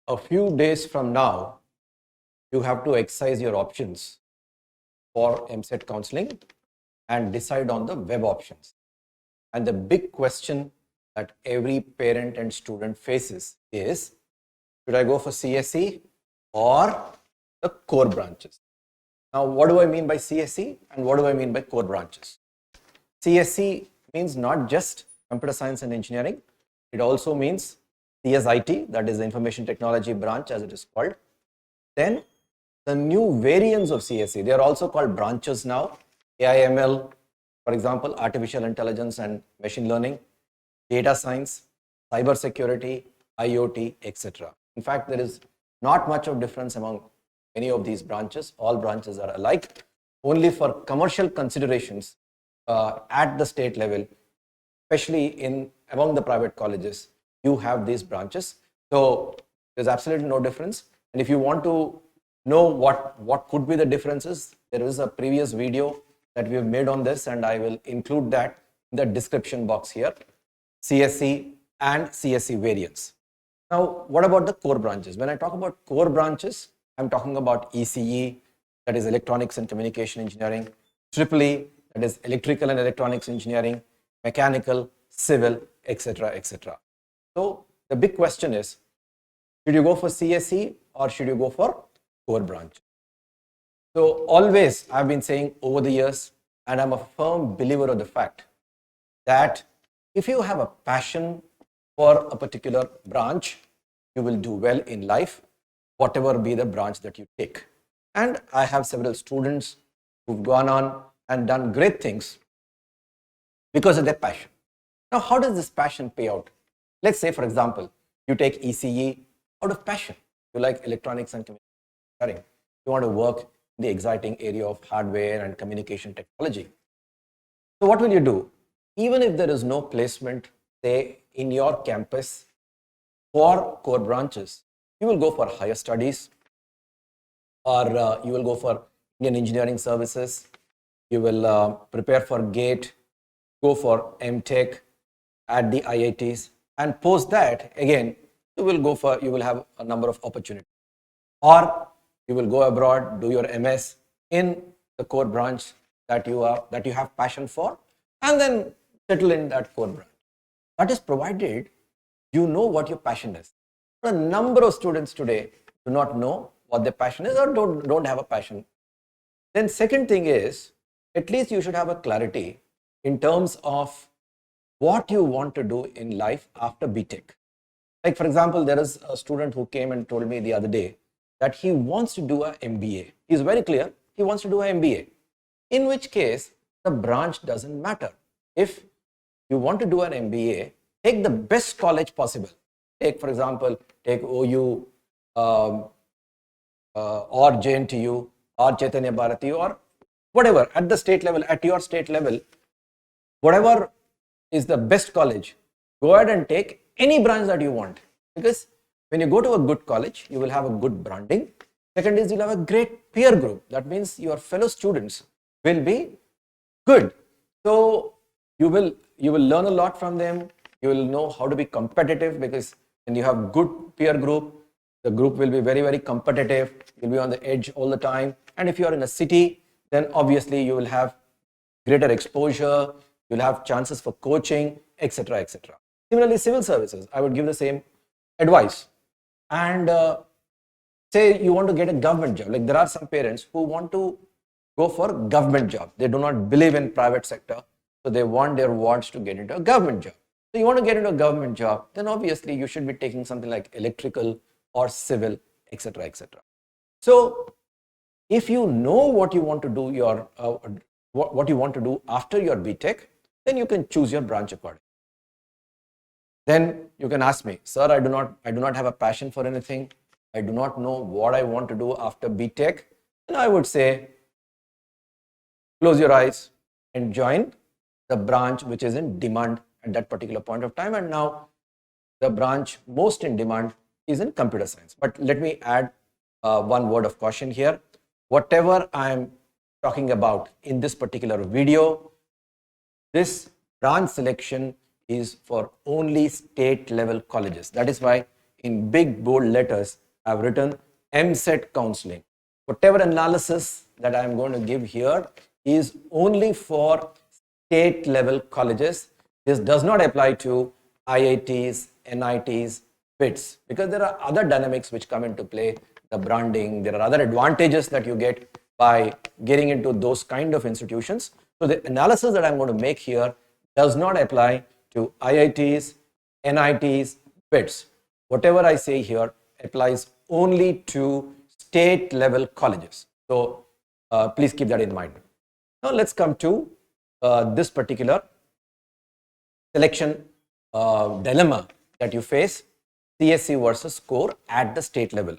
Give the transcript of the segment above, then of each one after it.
a few days from now, you have to exercise your options for EAMCET counseling and decide on the web options. And the big question that every parent and student faces is, should I go for CSE or the core branches? Now, what do I mean by CSE and what do I mean by core branches? CSE means not just computer science and engineering. It also means CSIT, that is the information technology branch as it is called. Then the new variants of CSE, they are also called branches now. AIML, for example, artificial intelligence and machine learning, data science, cyber security, IoT, etc. In fact, there is not much of difference among any of these branches. All branches are alike. Only for commercial considerations at the state level, especially among the private colleges, you have these branches. So there's absolutely no difference. And if you want to know what could be the differences, there is a previous video that we have made on this, and I will include that in the description box here. CSE and CSE variants. Now, what about the core branches? When I talk about core branches, I'm talking about ECE, that is Electronics and Communication Engineering, EEE, that is Electrical and Electronics Engineering, Mechanical, Civil, etc., etc. So the big question is, should you go for CSE or should you go for core branch? So always I've been saying over the years, and I'm a firm believer of the fact that if you have a passion for a particular branch, you will do well in life, whatever be the branch that you take. And I have several students who've gone on and done great things because of their passion. Now, how does this passion pay out? Let's say, for example, you take ECE out of passion. You like electronics and communication. You want to work in the exciting area of hardware and communication technology. So what will you do? Even if there is no placement, say, in your campus for core branches, you will go for higher studies, or you will go for Indian Engineering Services, you will prepare for GATE, go for MTech at the IITs, and post that, again, you will have a number of opportunities. Or you will go abroad, do your MS in the core branch that you have passion for, and then settle in that core branch. That is provided you know what your passion is. A number of students today do not know what their passion is or don't have a passion. Then second thing is, at least you should have a clarity in terms of what you want to do in life after BTech. Like, for example, there is a student who came and told me the other day that he wants to do an MBA. He's very clear, he wants to do an MBA. In which case, the branch doesn't matter. If you want to do an MBA, take the best college possible. Take, for example, take OU or JNTU or Chaitanya Bharati or whatever, at the state level, at your state level, whatever is the best college, go ahead and take any branch that you want. Because when you go to a good college, you will have a good branding. Second is, you'll have a great peer group. That means your fellow students will be good. So you will learn a lot from them. You will know how to be competitive, because when you have good peer group, the group will be very, very competitive. You'll be on the edge all the time. And if you are in a city, then obviously you will have greater exposure. You'll have chances for coaching, etc., etc. Similarly, civil services, I would give the same advice. And say you want to get a government job. Like, there are some parents who want to go for government job. They do not believe in private sector, so they want their wards to get into a government job. So you want to get into a government job, then obviously you should be taking something like electrical or civil, etc., etc. So if you know what you want to do, what you want to do after your BTech, then you can choose your branch accordingly. Then you can ask me, sir, I do not have a passion for anything. I do not know what I want to do after BTech. Then I would say, close your eyes and join the branch which is in demand at that particular point of time. And now the branch most in demand is in computer science. But let me add one word of caution here. Whatever I'm talking about in this particular video, this branch selection is for only state level colleges. That is why in big bold letters, I've written EAMCET Counselling. Whatever analysis that I'm going to give here is only for state level colleges. This does not apply to IITs, NITs, BITs, because there are other dynamics which come into play, the branding, there are other advantages that you get by getting into those kind of institutions. So the analysis that I'm going to make here does not apply to IITs, NITs, BITs. Whatever I say here applies only to state level colleges. So please keep that in mind. Now let's come to this particular selection dilemma that you face, CSE versus CORE at the state level.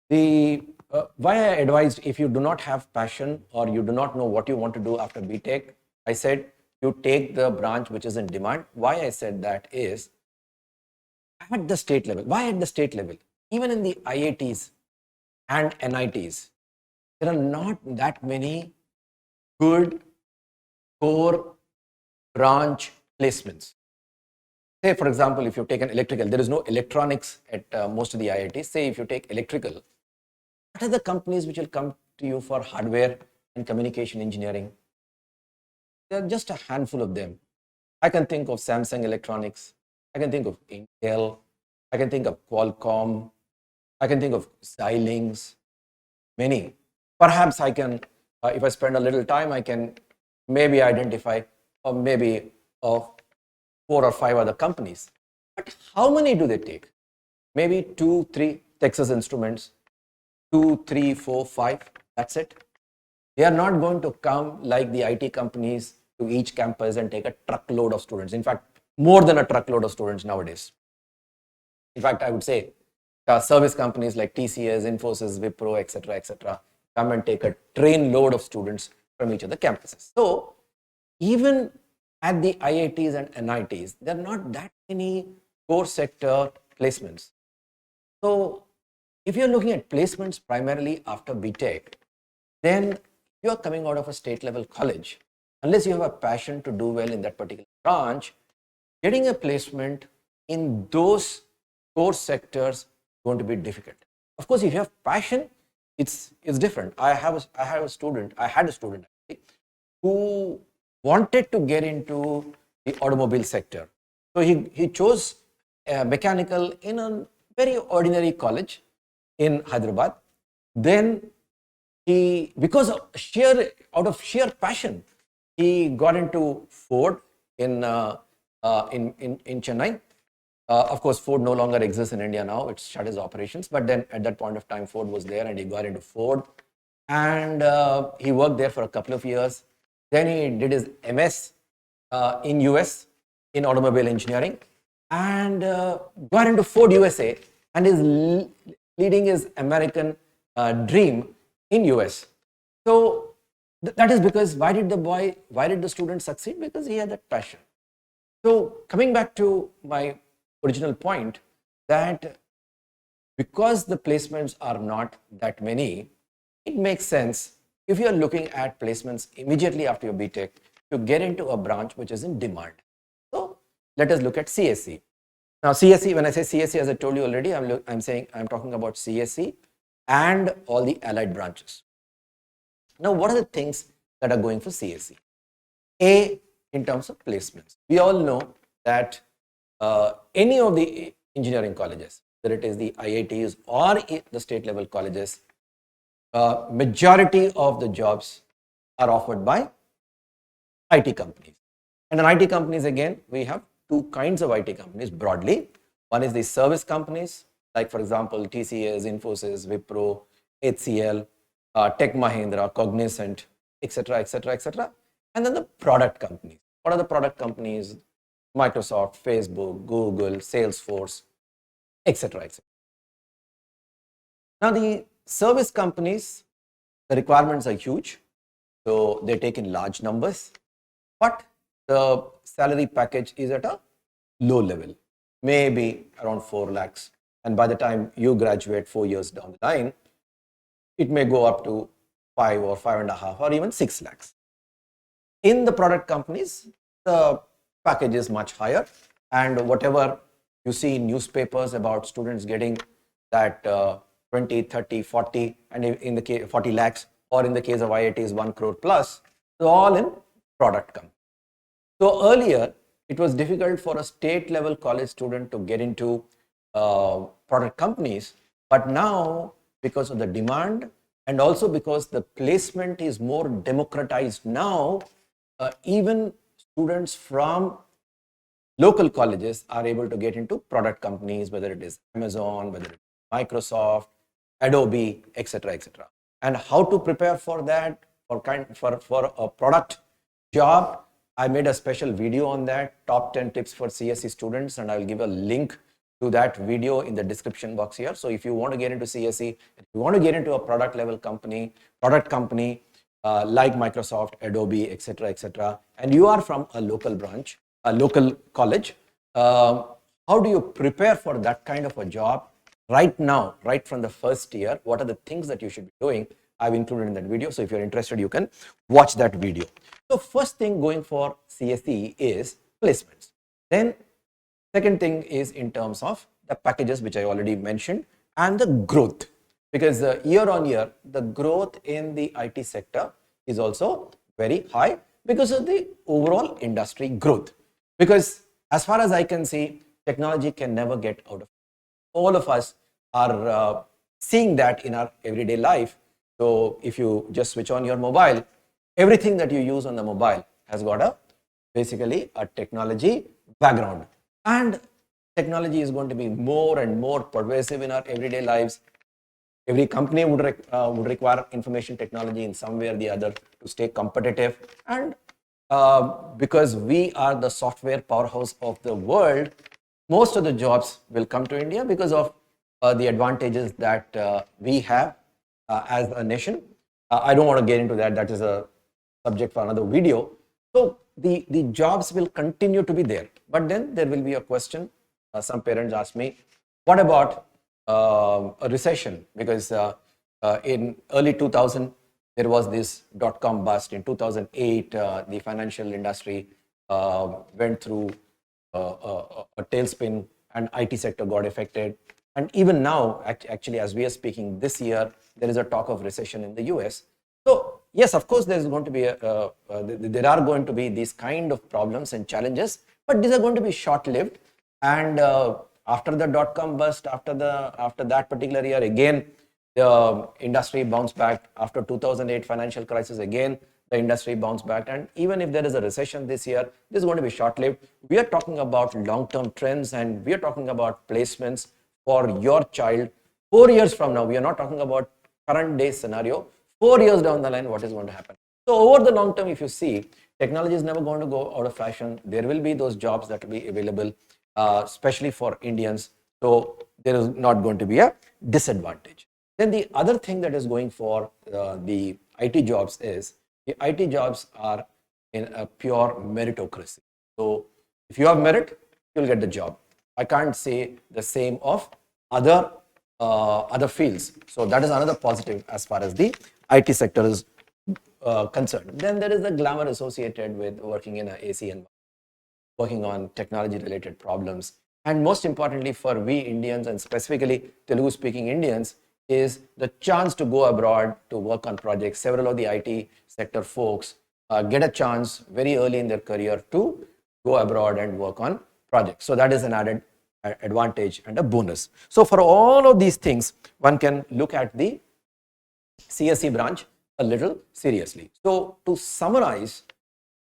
Why I advised, if you do not have passion or you do not know what you want to do after BTech, I said you take the branch which is in demand. Why I said that is, at the state level. Why at the state level? Even in the IITs and NITs, there are not that many good core branch placements. Say, for example, if you take an electrical, there is no electronics at most of the IITs. Say, if you take electrical, what are the companies which will come to you for hardware and communication engineering? There are just a handful of them. I can think of Samsung Electronics. I can think of Intel. I can think of Qualcomm. I can think of Xilinx. Many. Perhaps I can, if I spend a little time, I can maybe identify or maybe of 4 or 5 other companies. But how many do they take? Maybe 2, 3 Texas Instruments, 2, 3, 4, 5. That's it. They are not going to come like the IT companies to each campus and take a truckload of students. In fact, more than a truckload of students nowadays. In fact, I would say service companies like TCS, Infosys, Wipro, etc., come and take a train load of students from each of the campuses. So even at the IITs and NITs, there are not that many core sector placements. So if you're looking at placements primarily after BTech, then you are coming out of a state level college. Unless you have a passion to do well in that particular branch, getting a placement in those core sectors is going to be difficult. Of course, if you have passion, it's different. I had a student actually, who wanted to get into the automobile sector. So he chose mechanical in a very ordinary college in Hyderabad. Then he, because of out of sheer passion, he got into Ford in Chennai. Of course, Ford no longer exists in India now. It's shut its operations. But then at that point of time, Ford was there and he got into Ford. And he worked there for a couple of years. Then he did his MS in US in automobile engineering and got into Ford USA and is leading his American dream in US. So that is because why did the student succeed? Because he had that passion. So coming back to my original point, that because the placements are not that many, it makes sense if you are looking at placements immediately after your BTech to get into a branch which is in demand. So let us look at CSE. Now CSE, when I say CSE, as I told you already, I'm talking about CSE and all the allied branches. Now what are the things that are going for CSE? A, in terms of placements, we all know that any of the engineering colleges, whether it is the IITs or the state level colleges, majority of the jobs are offered by IT companies. And in IT companies, again, we have 2 kinds of IT companies broadly. One is the service companies, like for example, TCS, Infosys, Wipro, HCL, Tech Mahindra, Cognizant, etc. And then the product companies. What are the product companies? Microsoft, Facebook, Google, Salesforce, etc. Now the service companies, the requirements are huge, so they take in large numbers, but the salary package is at a low level, maybe around 4 lakhs. And by the time you graduate 4 years down the line, it may go up to 5 or 5.5 or even 6 lakhs. In the product companies, the package is much higher, and whatever You see in newspapers about students getting that 20, 30, 40, and in the case 40 lakhs, or in the case of IITs 1 crore plus, so all in product company. So earlier, it was difficult for a state level college student to get into product companies, but now because of the demand and also because the placement is more democratized now, even students from local colleges are able to get into product companies, whether it is Amazon, whether it is Microsoft, Adobe, etc., etc. And how to prepare for that, for a product job, I made a special video on that, top 10 tips for CSE students, and I'll give a link to that video in the description box here. So if you want to get into CSE, if you want to get into a product level company, product company like Microsoft, Adobe, etc., etc., and you are from a local branch, a local college, how do you prepare for that kind of a job right now, right from the first year? What are the things that you should be doing? I've included in that video. So if you're interested, you can watch that video. So first thing going for CSE is placements. Then second thing is in terms of the packages, which I already mentioned, and the growth. Because year on year, the growth in the IT sector is also very high because of the overall industry growth. Because as far as I can see, technology can never get out of it. All of us are seeing that in our everyday life. So if you just switch on your mobile, everything that you use on the mobile has got basically a technology background. And technology is going to be more and more pervasive in our everyday lives. Every company would require information technology in some way or the other to stay competitive. And because we are the software powerhouse of the world, most of the jobs will come to India because of the advantages that we have as a nation. I don't want to get into that. That is a subject for another video. So the jobs will continue to be there. But then there will be a question. Some parents ask me, what about a recession? Because in early 2000, there was this dot-com bust. In 2008, the financial industry went through a tailspin and IT sector got affected. And even now, actually, as we are speaking this year, there is a talk of recession in the US. So yes, of course, there's going to be there are going to be these kind of problems and challenges, but these are going to be short-lived. And after the dot-com bust, after that particular year, again, the industry bounced back. After 2008 financial crisis, again, the industry bounced back. And even if there is a recession this year, this is going to be short-lived. We are talking about long-term trends, and we are talking about placements for your child 4 years from now. We are not talking about current day scenario. 4 years down the line, what is going to happen? So over the long term, if you see, technology is never going to go out of fashion. There will be those jobs that will be available, especially for Indians. So there is not going to be a disadvantage. Then the other thing that is going for the IT jobs is the IT jobs are in a pure meritocracy. So if you have merit, you'll get the job. I can't say the same of other fields. So that is another positive as far as the IT sector is concerned. Then there is the glamour associated with working in an AC environment, working on technology related problems. And most importantly for we Indians, and specifically Telugu speaking Indians, is the chance to go abroad to work on projects. Several of the IT sector folks get a chance very early in their career to go abroad and work on projects. So that is an added advantage and a bonus. So for all of these things, one can look at the CSE branch a little seriously. So to summarize,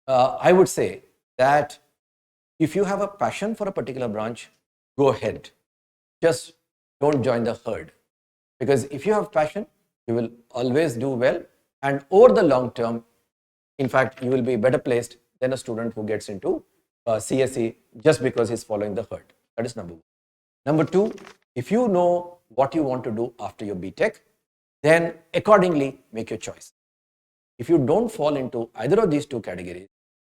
I would say that if you have a passion for a particular branch, go ahead. Just don't join the herd. Because if you have passion, you will always do well. And over the long term, in fact, you will be better placed than a student who gets into CSE just because he's following the herd. That is number one. Number two, if you know what you want to do after your BTech, then accordingly make your choice. If you don't fall into either of these two categories,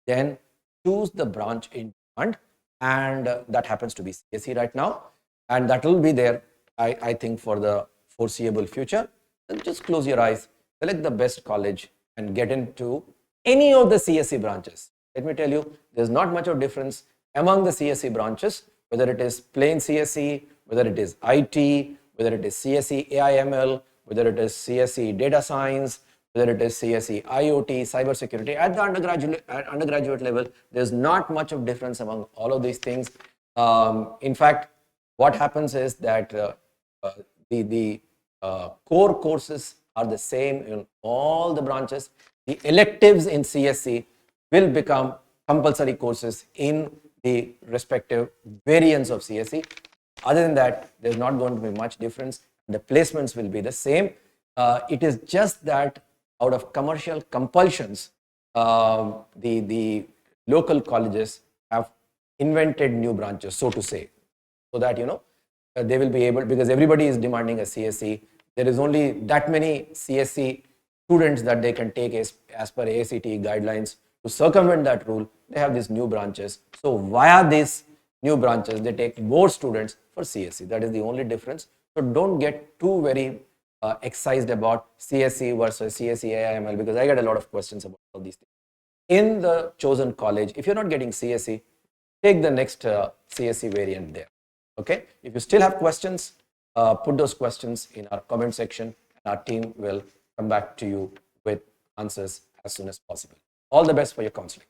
then choose the branch in demand, and that happens to be CSE right now, and that will be there, I think, for the foreseeable future. Then just close your eyes, select the best college, and get into any of the CSE branches. Let me tell you, there's not much of difference among the CSE branches. whether it is plain CSE, whether it is IT, whether it is CSE AIML, whether it is CSE data science, whether it is CSE IoT, cybersecurity. At the undergraduate level, there's not much of difference among all of these things. In fact, what happens is that the core courses are the same in all the branches. The electives in CSE will become compulsory courses in the respective variants of CSE. Other than that, there's not going to be much difference. The placements will be the same. It is just that out of commercial compulsions, the local colleges have invented new branches, so to say, so that they will be able, because everybody is demanding a CSE. There is only that many CSE students that they can take as per ACTE guidelines. To circumvent that rule, they have these new branches. So via these new branches, they take more students for CSE. That is the only difference. So don't get too very excised about CSE versus CSE AIML, because I get a lot of questions about all these things. In the chosen college, if you're not getting CSE, take the next CSE variant there. Okay. If you still have questions, put those questions in our comment section, and our team will come back to you with answers as soon as possible. All the best for your counseling.